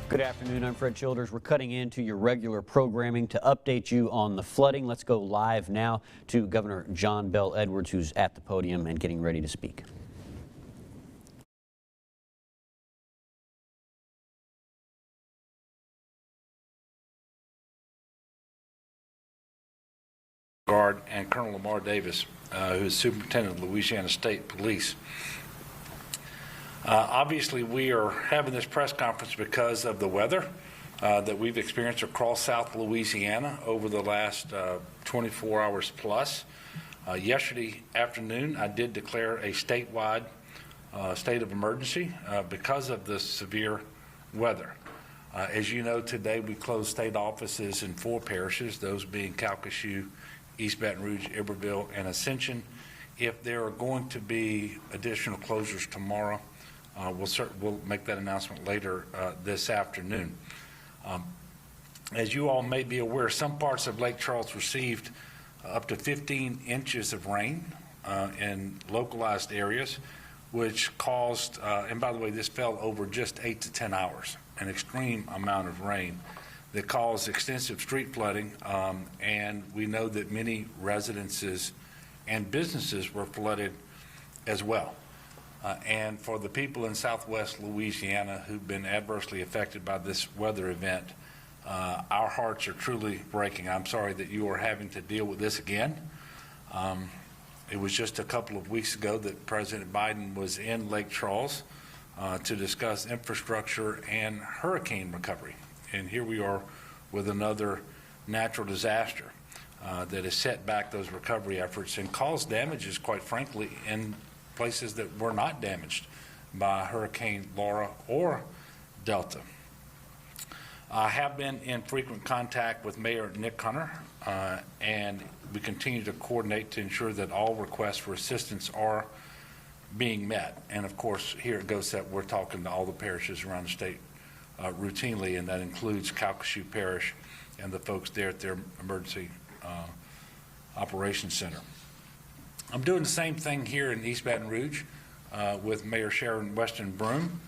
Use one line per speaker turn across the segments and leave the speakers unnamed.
Good afternoon. I'm Fred Childers. We're cutting into your regular programming to update you on the flooding. Let's go live now to Governor John Bel Edwards, who's at the podium and getting ready to speak.
Guard and Colonel Lamar Davis, who is Superintendent of Louisiana State Police. Obviously, we are having this press conference because of the weather that we've experienced across South Louisiana over the last 24 hours plus. Yesterday afternoon, I did declare a statewide state of emergency because of the severe weather. As you know, today we closed state offices in 4 parishes, those being Calcasieu, East Baton Rouge, Iberville, and Ascension. If there are going to be additional closures tomorrow, we'll make that announcement later this afternoon. As you all may be aware, some parts of Lake Charles received up to 15 inches of rain in localized areas, which caused, and by the way, this fell over just 8 to 10 hours, an extreme amount of rain that caused extensive street flooding, and we know that many residences and businesses were flooded as well. And for the people in Southwest Louisiana who've been adversely affected by this weather event, our hearts are truly breaking. I'm sorry that you are having to deal with this again. It was just a couple of weeks ago that President Biden was in Lake Charles to discuss infrastructure and hurricane recovery. And here we are with another natural disaster that has set back those recovery efforts and caused damages, quite frankly, in places that were not damaged by Hurricane Laura or Delta. I have been in frequent contact with Mayor Nick Hunter, and we continue to coordinate to ensure that all requests for assistance are being met. And of course, here at GOHSEP, we're talking to all the parishes around the state routinely, and that includes Calcasieu Parish and the folks there at their emergency operations center. I'm doing the same thing here in East Baton Rouge with Mayor Sharon Weston Broom.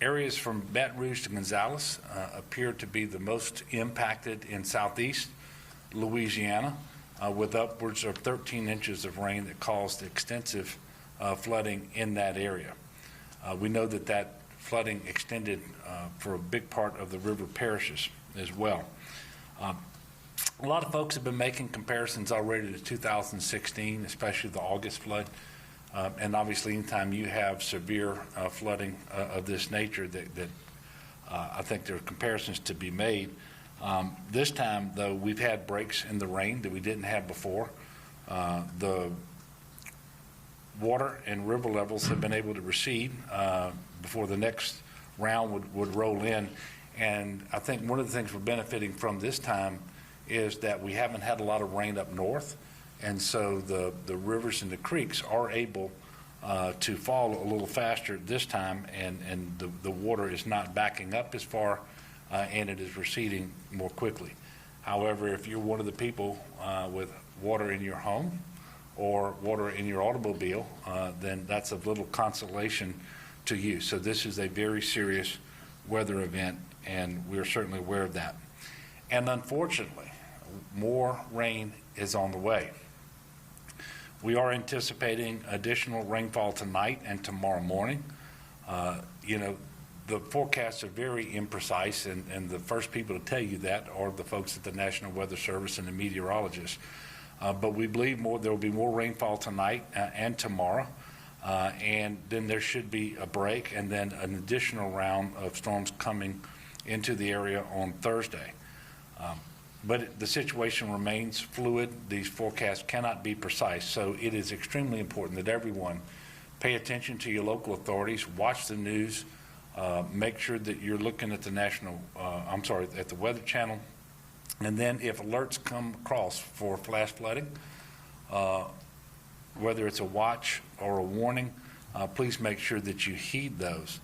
Areas from Baton Rouge to Gonzales appear to be the most impacted in southeast Louisiana, with upwards of 13 inches of rain that caused extensive flooding in that area. We know that that flooding extended for a big part of the river parishes as well. A lot of folks have been making comparisons already to 2016, especially the August flood. And obviously, anytime you have severe flooding of this nature, that I think there are comparisons to be made. This time, though, we've had breaks in the rain that we didn't have before. The water and river levels have been able to recede before the next round would roll in. And I think one of the things we're benefiting from this time is that we haven't had a lot of rain up north, and so the rivers and the creeks are able to fall a little faster this time, and the water is not backing up as far, and it is receding more quickly. However, if you're one of the people with water in your home or water in your automobile, then that's of little consolation to you. So this is a very serious weather event, and we're certainly aware of that. And unfortunately, more rain is on the way. We are anticipating additional rainfall tonight and tomorrow morning. The forecasts are very imprecise, and the first people to tell you that are the folks at the National Weather Service and the meteorologists. But we believe there will be more rainfall tonight and tomorrow, and then there should be a break and then an additional round of storms coming into the area on Thursday. But the situation remains fluid. These forecasts cannot be precise, so it is extremely important that everyone pay attention to your local authorities, watch the news, make sure that you're looking at the at the Weather Channel, and then if alerts come across for flash flooding, whether it's a watch or a warning, please make sure that you heed those.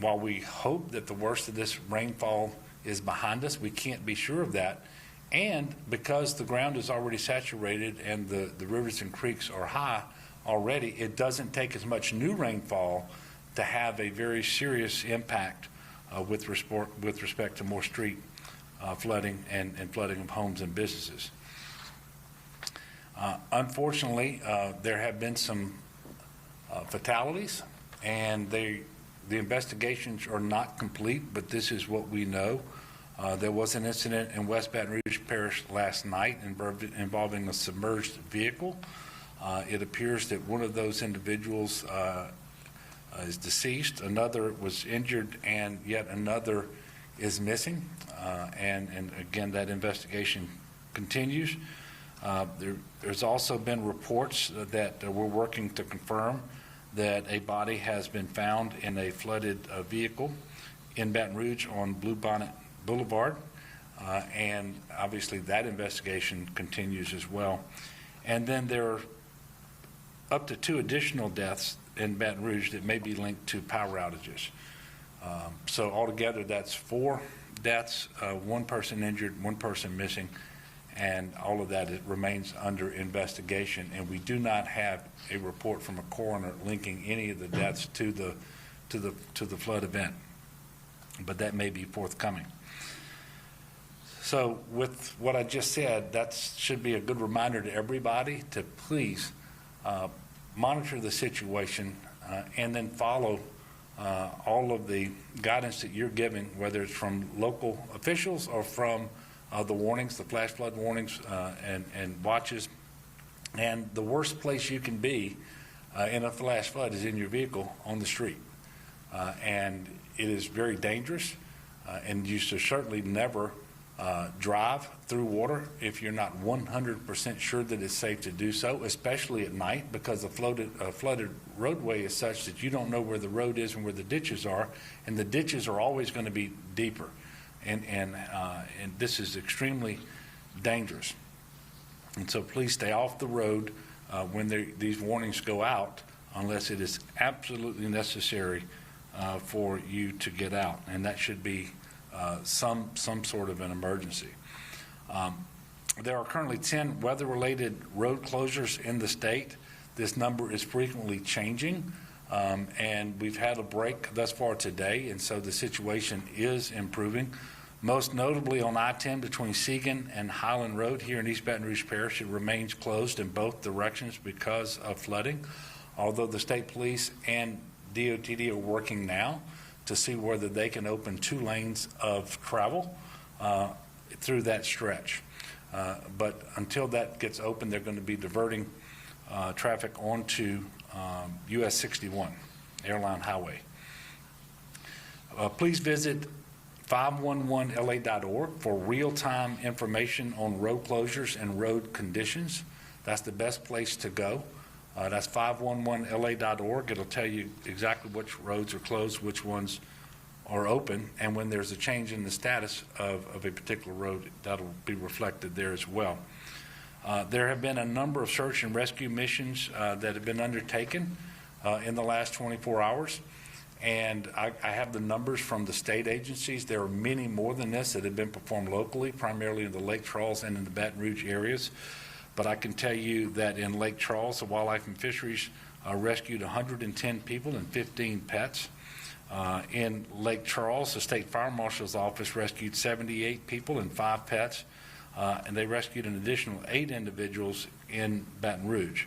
While we hope that the worst of this rainfall is behind us, we can't be sure of that. And because the ground is already saturated and the rivers and creeks are high already, it doesn't take as much new rainfall to have a very serious impact with respect to more street flooding and flooding of homes and businesses. Unfortunately, there have been some fatalities, and the investigations are not complete, but this is what we know. There was an incident in West Baton Rouge Parish last night involving a submerged vehicle. It appears that one of those individuals is deceased, another was injured, and yet another is missing. And again, that investigation continues. There's also been reports that we're working to confirm that a body has been found in a flooded vehicle in Baton Rouge on Bluebonnet Boulevard, and obviously that investigation continues as well. And then there are up to 2 additional deaths in Baton Rouge that may be linked to power outages. So altogether, that's 4 deaths, 1 person injured, 1 person missing, and all of that remains under investigation. And we do not have a report from a coroner linking any of the deaths to the flood event, but that may be forthcoming. So with what I just said, that should be a good reminder to everybody to please monitor the situation and then follow all of the guidance that you're giving, whether it's from local officials or from the warnings, the flash flood warnings and watches. And the worst place you can be in a flash flood is in your vehicle on the street. And it is very dangerous, and you should certainly never drive through water if you're not 100% sure that it's safe to do so, especially at night, because the flooded roadway is such that you don't know where the road is and where the ditches are, and the ditches are always going to be deeper, and this is extremely dangerous. And so please stay off the road when these warnings go out, unless it is absolutely necessary for you to get out, and that should be some sort of an emergency. There are currently 10 weather-related road closures in the state. This number is frequently changing, and we've had a break thus far today, and so the situation is improving. Most notably on I-10 between Segan and Highland Road here in East Baton Rouge Parish, it remains closed in both directions because of flooding, although the state police and DOTD are working now to see whether they can open 2 lanes of travel through that stretch. But until that gets open, they're going to be diverting traffic onto US 61, Airline Highway. Please visit 511la.org for real-time information on road closures and road conditions. That's the best place to go. That's 511la.org. It'll tell you exactly which roads are closed, which ones are open, and when there's a change in the status of a particular road, that'll be reflected there as well. There have been a number of search and rescue missions that have been undertaken in the last 24 hours, and I have the numbers from the state agencies. There are many more than this that have been performed locally, primarily in the Lake Charles and in the Baton Rouge areas. But I can tell you that in Lake Charles, the Wildlife and Fisheries rescued 110 people and 15 pets. In Lake Charles, the State Fire Marshal's Office rescued 78 people and 5 pets, and they rescued an additional 8 individuals in Baton Rouge.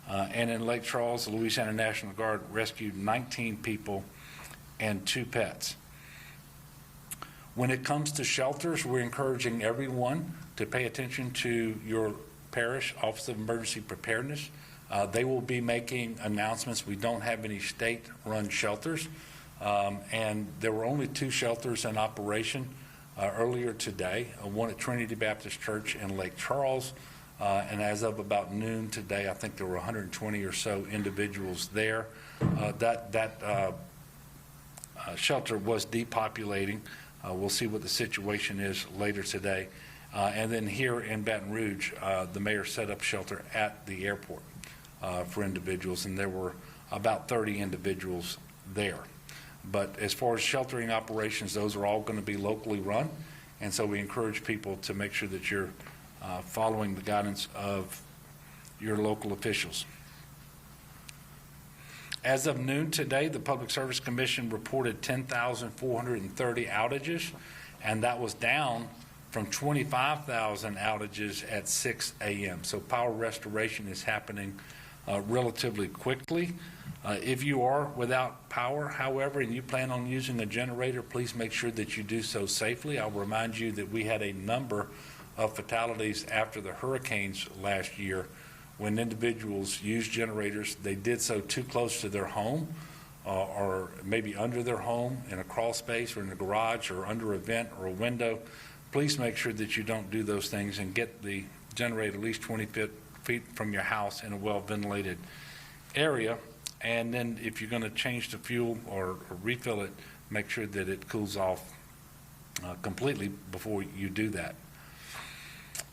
And in Lake Charles, the Louisiana National Guard rescued 19 people and 2 pets. When it comes to shelters, we're encouraging everyone to pay attention to your Parish Office of Emergency Preparedness. They will be making announcements. We don't have any state-run shelters, and there were only 2 shelters in operation earlier today, one at Trinity Baptist Church in Lake Charles, and as of about noon today, I think there were 120 or so individuals there. That shelter was depopulating. We'll see what the situation is later today. And then here in Baton Rouge, the mayor set up shelter at the airport for individuals, and there were about 30 individuals there. But as far as sheltering operations, those are all going to be locally run, and so we encourage people to make sure that you're following the guidance of your local officials. As of noon today, the Public Service Commission reported 10,430 outages, and that was down from 25,000 outages at 6 a.m. So power restoration is happening relatively quickly. If you are without power, however, and you plan on using a generator, please make sure that you do so safely. I'll remind you that we had a number of fatalities after the hurricanes last year when individuals used generators. They did so too close to their home or maybe under their home in a crawl space or in a garage or under a vent or a window. Please make sure that you don't do those things and get the generator at least 20 feet from your house in a well-ventilated area. And then if you're going to change the fuel or refill it, make sure that it cools off completely before you do that.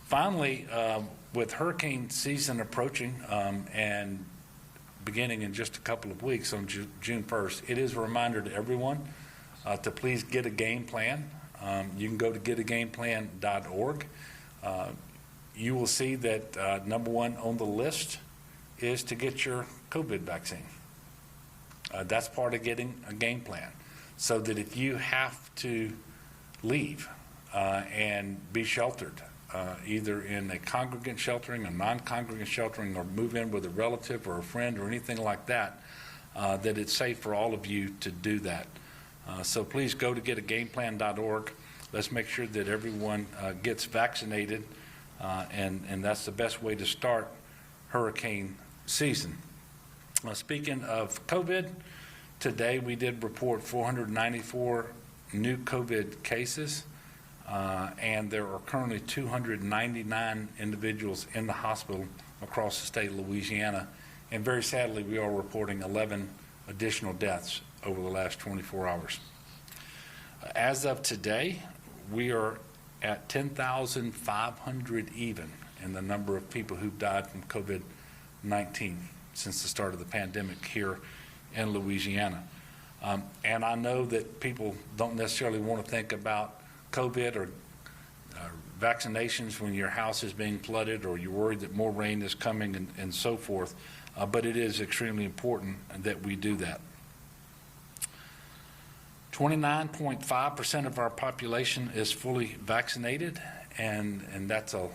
Finally, with hurricane season approaching and beginning in just a couple of weeks on June 1st, it is a reminder to everyone to please get a game plan. You can go to getagameplan.org. You will see that number one on the list is to get your COVID vaccine. That's part of getting a game plan, so that if you have to leave and be sheltered, either in a congregant sheltering, a non-congregant sheltering, or move in with a relative or a friend or anything like that, that it's safe for all of you to do that. So please go to getagameplan.org. Let's make sure that everyone gets vaccinated, and that's the best way to start hurricane season. Speaking of COVID, today we did report 494 new COVID cases, and there are currently 299 individuals in the hospital across the state of Louisiana. And very sadly, we are reporting 11 additional deaths over the last 24 hours. As of today, we are at 10,500 even in the number of people who've died from COVID-19 since the start of the pandemic here in Louisiana. And I know that people don't necessarily want to think about COVID or vaccinations when your house is being flooded or you're worried that more rain is coming and so forth, but it is extremely important that we do that. 29.5% of our population is fully vaccinated, and that's a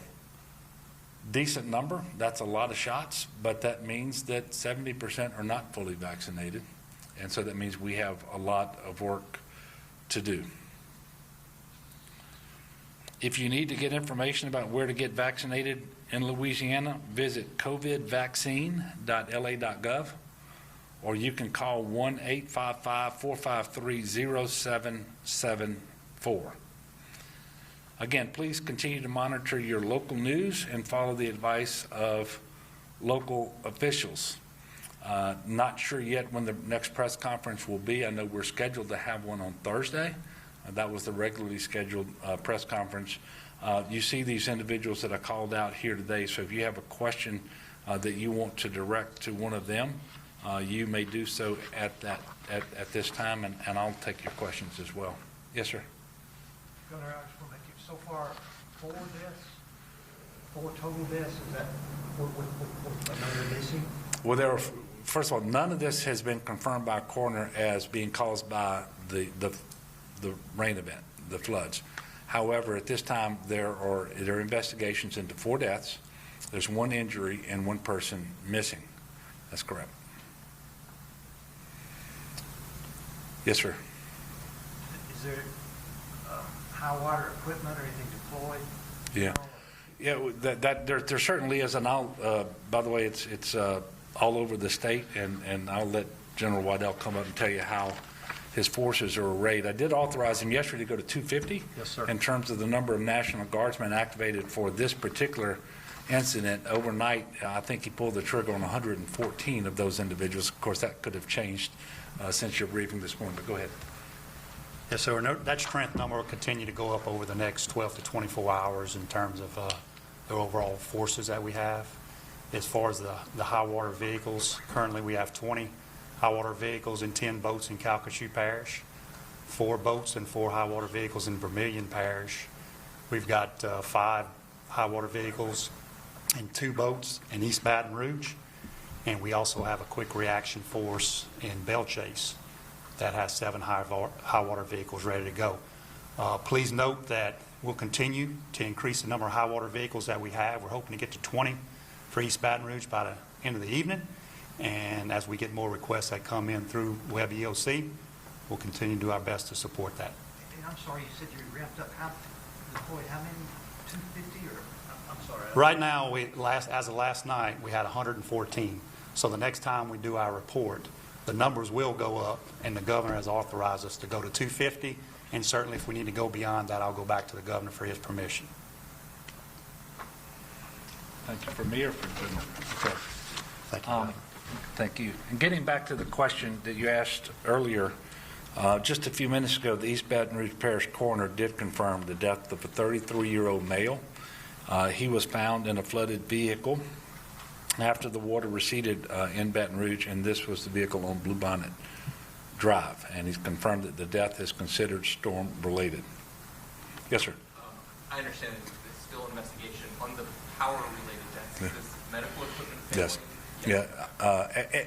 decent number. That's a lot of shots, but that means that 70% are not fully vaccinated, and so that means we have a lot of work to do. If you need to get information about where to get vaccinated in Louisiana, visit covidvaccine.la.gov, or you can call 1-855-453-0774. Again, please continue to monitor your local news and follow the advice of local officials. Not sure yet when the next press conference will be. I know we're scheduled to have one on Thursday. That was the regularly scheduled press conference. You see these individuals that I called out here today, so if you have a question that you want to direct to one of them, you may do so at this time, and I'll take your questions as well. Yes, sir.
Governor, I just want to make it so far 4 deaths, 4 total deaths. Is that what number missing?
Well, first of all, none of this has been confirmed by a coroner as being caused by the rain event, the floods. However, at this time, there are investigations into 4 deaths. There's 1 injury and 1 person missing. That's correct. Yes, sir.
Is there high water equipment or anything deployed?
Yeah. Yeah, there certainly is, and by the way, it's all over the state, and I'll let General Waddell come up and tell you how his forces are arrayed. I did authorize him yesterday to go to 250.
Yes, sir.
In terms of the number of National Guardsmen activated for this particular incident. Overnight, I think he pulled the trigger on 114 of those individuals. Of course, that could have changed since your briefing this morning, but go ahead.
Yes, sir. That strength number will continue to go up over the next 12 to 24 hours in terms of the overall forces that we have. As far as the high water vehicles, currently we have 20 high water vehicles and 10 boats in Calcasieu Parish, 4 boats and 4 high water vehicles in Vermilion Parish. We've got 5 high water vehicles and 2 boats in East Baton Rouge, And we also have a quick reaction force in Bel Chase that has 7 high water vehicles ready to go. Please note that we'll continue to increase the number of high water vehicles that we have. We're hoping to get to 20 for East Baton Rouge by the end of the evening. And as we get more requests that come in through Web EOC, we'll continue to do our best to support that.
And I'm sorry, you said you ramped up, deployed how many? 250 or, I'm sorry.
Right now, as of last night, we had 114. So the next time we do our report, the numbers will go up, and the governor has authorized us to go to 250. And certainly, if we need to go beyond that, I'll go back to the governor for his permission.
Thank you. For me or for Jim? Okay.
Thank you.
Thank you. And getting back to the question that you asked earlier, just a few minutes ago, the East Baton Rouge Parish Coroner did confirm the death of a 33-year-old male. He was found in a flooded vehicle after the water receded in Baton Rouge, and this was the vehicle on Bluebonnet Drive. And he's confirmed that the death is considered storm-related. Yes, sir.
I understand it's still an investigation on the power-related deaths. Is this medical equipment failing?
Yes. Yeah,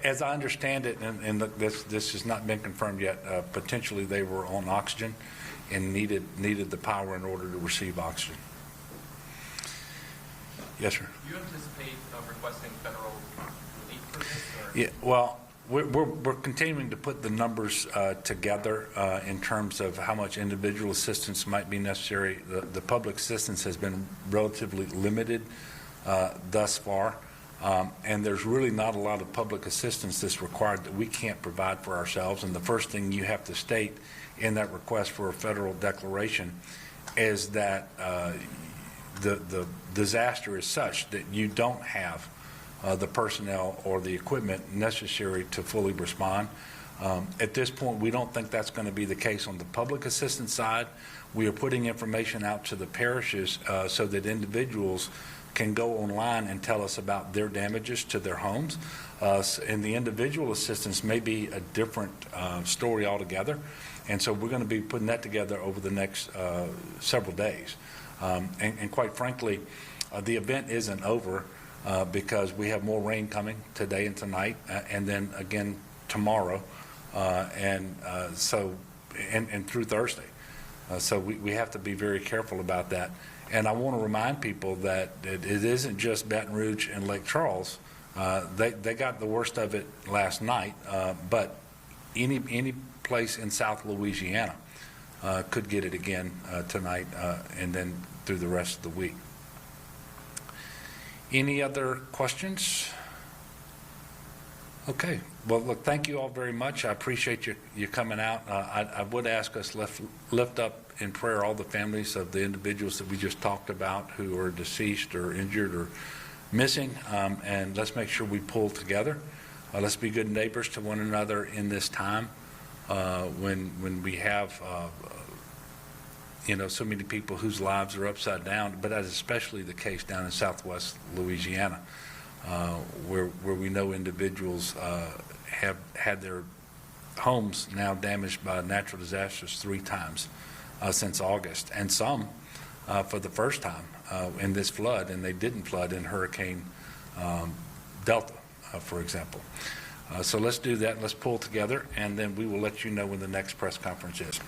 as I understand it, and this has not been confirmed yet, potentially they were on oxygen and needed the power in order to receive oxygen. Yes, sir.
Do you anticipate requesting federal relief for this? Or?
Yeah, well, we're continuing to put the numbers together in terms of how much individual assistance might be necessary. The public assistance has been relatively limited thus far. And there's really not a lot of public assistance that's required that we can't provide for ourselves. And the first thing you have to state in that request for a federal declaration is that the disaster is such that you don't have the personnel or the equipment necessary to fully respond. At this point, we don't think that's going to be the case on the public assistance side. We are putting information out to the parishes so that individuals can go online and tell us about their damages to their homes. And the individual assistance may be a different story altogether. And so we're going to be putting that together over the next several days. And quite frankly, the event isn't over because we have more rain coming today and tonight, and then again tomorrow, and through Thursday. So we have to be very careful about that. And I want to remind people that it isn't just Baton Rouge and Lake Charles. They got the worst of it last night, but any place in South Louisiana could get it again tonight and then through the rest of the week. Any other questions? Okay. Well, look, thank you all very much. I appreciate you coming out. I would ask us lift up in prayer all the families of the individuals that we just talked about who are deceased or injured or missing, and let's make sure we pull together. Let's be good neighbors to one another in this time when we have so many people whose lives are upside down, but that's especially the case down in Southwest Louisiana, where we know individuals have had their homes now damaged by natural disasters 3 times since August, and some for the first time in this flood, and they didn't flood in Hurricane Delta, for example. So let's do that. Let's pull together, and then we will let you know when the next press conference is.